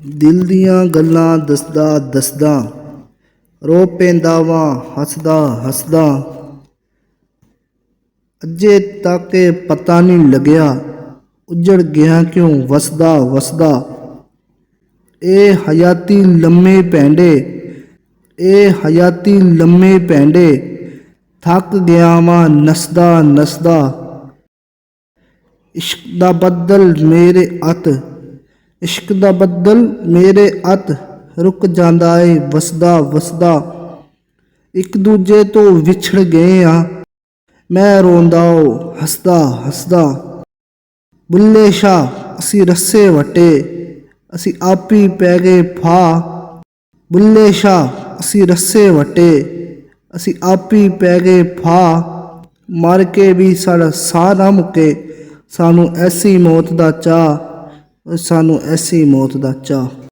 ਦਿਲ ਦੀਆਂ ਗੱਲਾਂ ਦੱਸਦਾ ਦੱਸਦਾ ਰੋ ਪੈਂਦਾ ਵਾਂ ਹੱਸਦਾ ਹੱਸਦਾ। ਅਜੇ ਤੱਕ ਇਹ ਪਤਾ ਨਹੀਂ ਲੱਗਿਆ ਉੱਜੜ ਗਿਆ ਕਿਉਂ ਵਸਦਾ ਵਸਦਾ। ਇਹ ਹਯਾਤੀ ਲੰਮੇ ਪੈਂਡੇ ਲੰਮੇ ਪੈਂਡੇ ਥੱਕ ਗਿਆ ਵਾਂ ਨੱਸਦਾ ਨੱਸਦਾ। ਇਸ਼ਕ ਦਾ ਬੱਦਲ ਮੇਰੇ ਅੱਤ ਰੁਕ ਜਾਂਦਾ ਏ ਵਸਦਾ ਵਸਦਾ। ਇੱਕ ਦੂਜੇ ਤੋਂ ਵਿਛੜ ਗਏ ਆ ਮੈਂ ਰੋਂਦਾ ਓ ਹੱਸਦਾ ਹੱਸਦਾ। ਬੁੱਲੇ ਸ਼ਾਹ ਅਸੀਂ ਰੱਸੇ ਵਟੇ ਅਸੀਂ ਆਪੀ ਪੈ ਗਏ ਫਾਹ। ਬੁੱਲੇ ਸ਼ਾਹ ਅਸੀਂ ਰੱਸੇ ਵਟੇ ਅਸੀਂ ਆਪੀ ਪੈ ਗਏ ਫਾਹ। ਮਰ ਕੇ ਵੀ ਸਾਡਾ ਸਾਹ ਨਾ ਮੁੱਕੇ ਸਾਨੂੰ ਐਸੀ ਮੌਤ ਦਾ ਚਾਅ, ਸਾਨੂੰ ਐਸੀ ਮੌਤ ਦਾ ਚਾਅ।